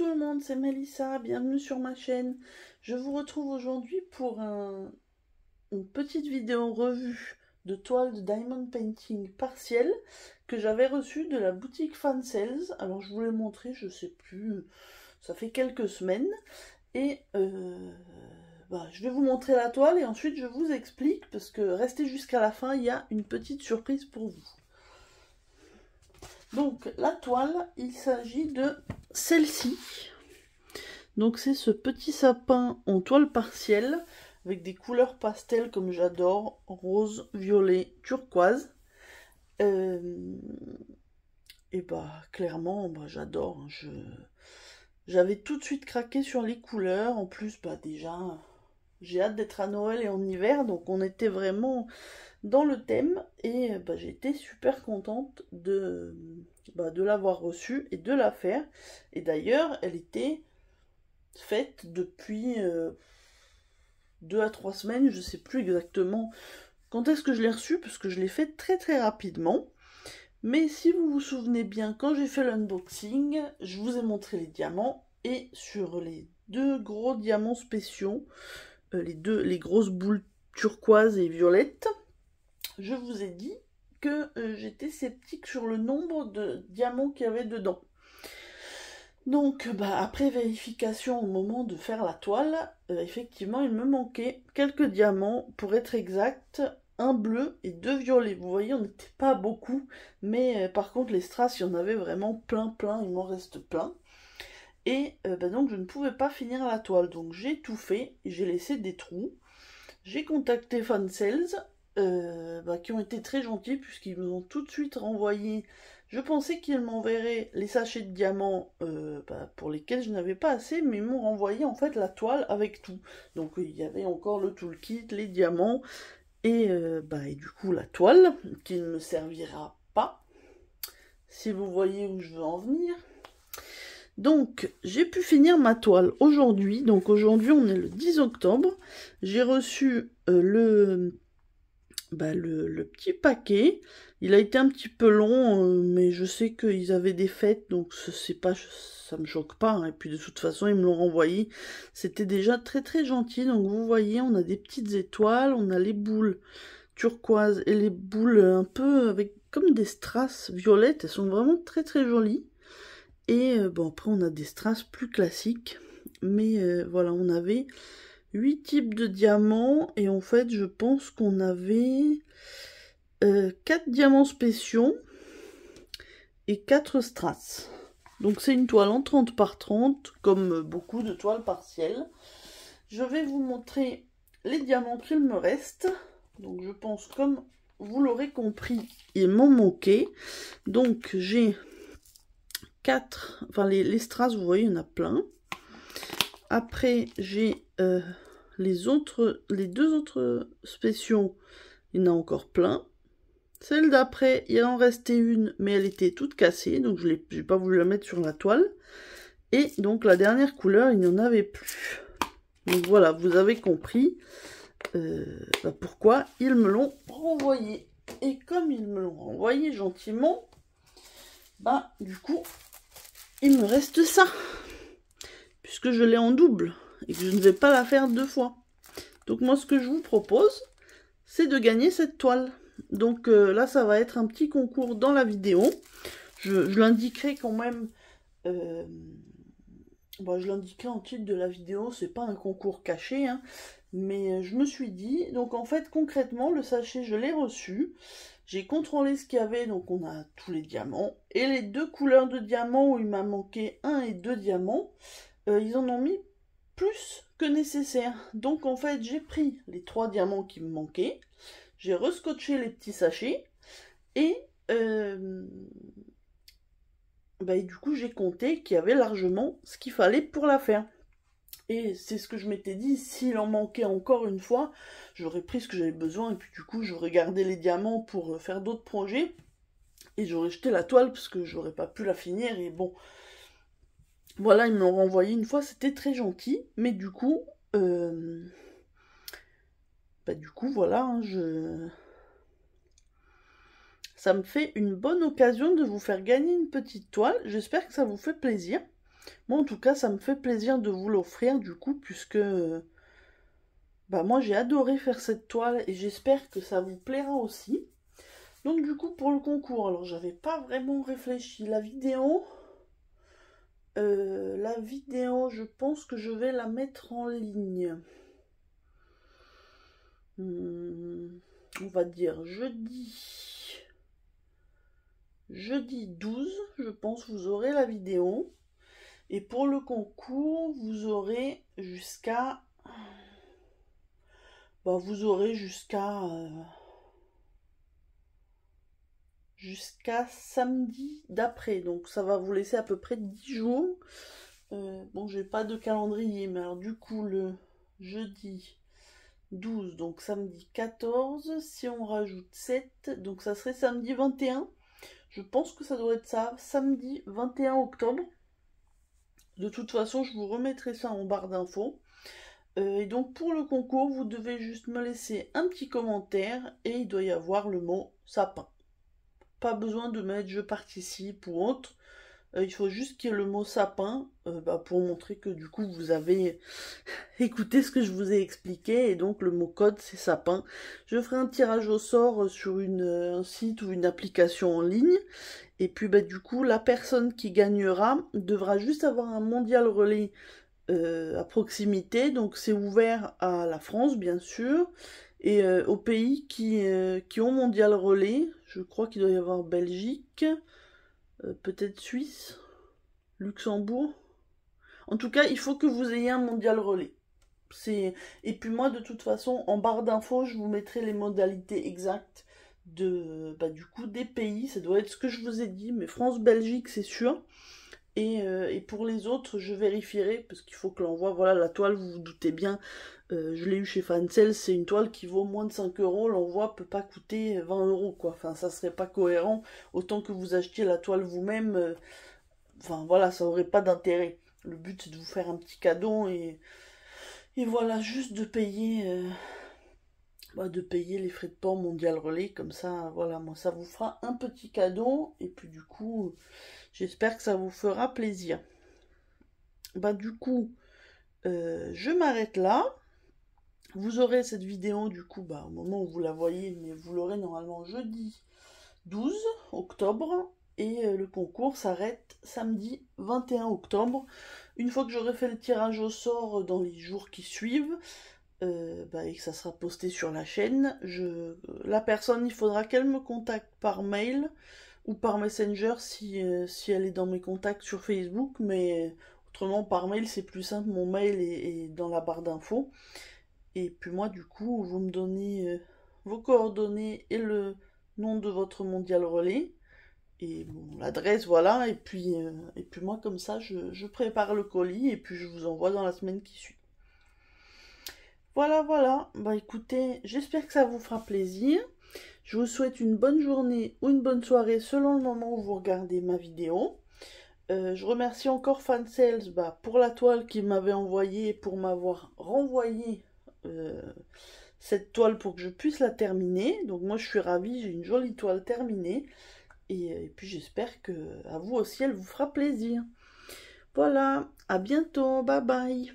tout le monde, c'est Mélissa, bienvenue sur ma chaîne. Je vous retrouve aujourd'hui pour une petite vidéo revue de toiles de diamond painting partielle que j'avais reçue de la boutique Fan Sales. Alors je vous l'ai montré, je sais plus, ça fait quelques semaines. Et je vais vous montrer la toile et ensuite je vous explique, parce que restez jusqu'à la fin, il y a une petite surprise pour vous. Donc la toile, il s'agit de celle-ci. Donc c'est ce petit sapin en toile partielle avec des couleurs pastel comme j'adore, rose, violet, turquoise. Et clairement j'adore. J'avais tout de suite craqué sur les couleurs. En plus déjà j'ai hâte d'être à Noël et en hiver, donc on était vraiment dans le thème et j'étais super contente de l'avoir reçue et de la faire. Et d'ailleurs elle était faite depuis 2 à 3 semaines, je sais plus exactement quand est-ce que je l'ai reçue, parce que je l'ai faite très très rapidement. Mais si vous vous souvenez bien, quand j'ai fait l'unboxing, je vous ai montré les diamants, et sur les 2 gros diamants spéciaux, les grosses boules turquoise et violette, je vous ai dit que j'étais sceptique sur le nombre de diamants qu'il y avait dedans. Donc après vérification au moment de faire la toile, effectivement il me manquait quelques diamants, pour être exact, un bleu et 2 violets. Vous voyez, on n'était pas beaucoup, mais par contre les strass, il y en avait vraiment plein, il m'en reste plein. Et donc je ne pouvais pas finir la toile, donc j'ai tout fait, j'ai laissé des trous. J'ai contacté Fan Sales, qui ont été très gentils puisqu'ils m'ont tout de suite renvoyé. Je pensais qu'ils m'enverraient les sachets de diamants pour lesquels je n'avais pas assez, mais ils m'ont renvoyé en fait la toile avec tout. Donc il y avait encore le toolkit, les diamants et du coup la toile qui ne me servira pas, si vous voyez où je veux en venir. Donc, j'ai pu finir ma toile aujourd'hui. Donc, aujourd'hui, on est le 10 octobre. J'ai reçu le petit paquet. Il a été un petit peu long, mais je sais qu'ils avaient des fêtes, donc ça me choque pas. Hein. Et puis, de toute façon, ils me l'ont renvoyé. C'était déjà très, très gentil. Donc, vous voyez, on a des petites étoiles. On a les boules turquoises et les boules un peu avec comme des strass violettes. Elles sont vraiment très, très jolies. Et après on a des strass plus classiques, mais voilà, on avait 8 types de diamants, et en fait je pense qu'on avait 4 diamants spéciaux et 4 strass. Donc c'est une toile en 30 par 30, comme beaucoup de toiles partielles. Je vais vous montrer les diamants qu'il me reste. Donc je pense, comme vous l'aurez compris, il m'en manquait. Donc j'ai 4, les strass, vous voyez, il y en a plein. Après, j'ai les 2 autres spéciaux, il y en a encore plein. Celle d'après, il en restait une, mais elle était toute cassée, donc je n'ai pas voulu la mettre sur la toile. Et donc la dernière couleur, il n'y en avait plus. Donc voilà, vous avez compris pourquoi ils me l'ont renvoyé. Et comme ils me l'ont renvoyé gentiment, du coup, il me reste ça, puisque je l'ai en double et que je ne vais pas la faire 2 fois. Donc moi, ce que je vous propose, c'est de gagner cette toile. Donc là, ça va être un petit concours dans la vidéo. Je l'indiquerai quand même. Je l'indiquerai en titre de la vidéo. C'est pas un concours caché, hein, mais je me suis dit. Donc en fait, concrètement, le sachet, je l'ai reçu. J'ai contrôlé ce qu'il y avait, donc on a tous les diamants. Et les 2 couleurs de diamants où il m'a manqué 1 et 2 diamants, ils en ont mis plus que nécessaire. Donc en fait, j'ai pris les 3 diamants qui me manquaient, j'ai rescotché les petits sachets, et du coup, j'ai compté qu'il y avait largement ce qu'il fallait pour la faire. Et c'est ce que je m'étais dit, s'il en manquait encore une fois, j'aurais pris ce que j'avais besoin, et puis du coup, j'aurais gardé les diamants pour faire d'autres projets, et j'aurais jeté la toile, parce que j'aurais pas pu la finir, et bon. Voilà, ils me l'ont renvoyé une fois, c'était très gentil, mais du coup, voilà, hein, ça me fait une bonne occasion de vous faire gagner une petite toile, j'espère que ça vous fait plaisir. Moi, en tout cas, ça me fait plaisir de vous l'offrir, du coup, puisque bah, moi, j'ai adoré faire cette toile et j'espère que ça vous plaira aussi. Donc, du coup, pour le concours, alors, j'avais pas vraiment réfléchi. La vidéo, je pense que je vais la mettre en ligne. On va dire jeudi 12, je pense, vous aurez la vidéo. Et pour le concours, vous aurez jusqu'à... Bah, vous aurez jusqu'à samedi d'après. Donc ça va vous laisser à peu près 10 jours. Bon, j'ai pas de calendrier, mais alors du coup, le jeudi 12, donc samedi 14, si on rajoute 7, donc ça serait samedi 21. Je pense que ça doit être ça, samedi 21 octobre. De toute façon, je vous remettrai ça en barre d'infos. Et donc pour le concours, vous devez juste me laisser un petit commentaire et il doit y avoir le mot sapin. Pas besoin de mettre je participe ou autre. Il faut juste qu'il y ait le mot sapin pour montrer que du coup vous avez écouté ce que je vous ai expliqué. Et donc le mot code c'est sapin. Je ferai un tirage au sort sur un site ou une application en ligne. Et puis du coup la personne qui gagnera devra juste avoir un mondial relais à proximité. Donc c'est ouvert à la France bien sûr. Et aux pays qui ont mondial relais. Je crois qu'il doit y avoir Belgique. Peut-être Suisse, Luxembourg. En tout cas, il faut que vous ayez un mondial relais. Et puis moi, de toute façon, en barre d'infos, je vous mettrai les modalités exactes du coup des pays. Ça doit être ce que je vous ai dit, mais France, Belgique, c'est sûr. Et pour les autres, je vérifierai, parce qu'il faut que l'envoi, voilà, la toile, vous vous doutez bien, je l'ai eu chez Fancel, c'est une toile qui vaut moins de 5 euros, l'envoi peut pas coûter 20 euros, quoi. Enfin, ça serait pas cohérent, autant que vous achetiez la toile vous-même, enfin, voilà, ça aurait pas d'intérêt. Le but, c'est de vous faire un petit cadeau, et voilà, juste de payer les frais de port mondial relais, comme ça, voilà, moi, ça vous fera un petit cadeau, et puis du coup, j'espère que ça vous fera plaisir. Du coup, je m'arrête là. Vous aurez cette vidéo du coup au moment où vous la voyez, mais vous l'aurez normalement jeudi 12 octobre. Et le concours s'arrête samedi 21 octobre. Une fois que j'aurai fait le tirage au sort dans les jours qui suivent, et que ça sera posté sur la chaîne, la personne, il faudra qu'elle me contacte par mail ou par Messenger si elle est dans mes contacts sur Facebook, mais autrement par mail c'est plus simple, mon mail est dans la barre d'infos. Et puis moi du coup vous me donnez vos coordonnées et le nom de votre mondial relais et bon, l'adresse, voilà, et puis moi comme ça je prépare le colis et puis je vous envoie dans la semaine qui suit. Voilà, écoutez, j'espère que ça vous fera plaisir. Je vous souhaite une bonne journée ou une bonne soirée selon le moment où vous regardez ma vidéo. Je remercie encore Fansales pour la toile qu'il m'avait envoyée et pour m'avoir renvoyé cette toile pour que je puisse la terminer. Donc moi je suis ravie, j'ai une jolie toile terminée. Et puis j'espère que à vous aussi elle vous fera plaisir. Voilà, à bientôt, bye bye.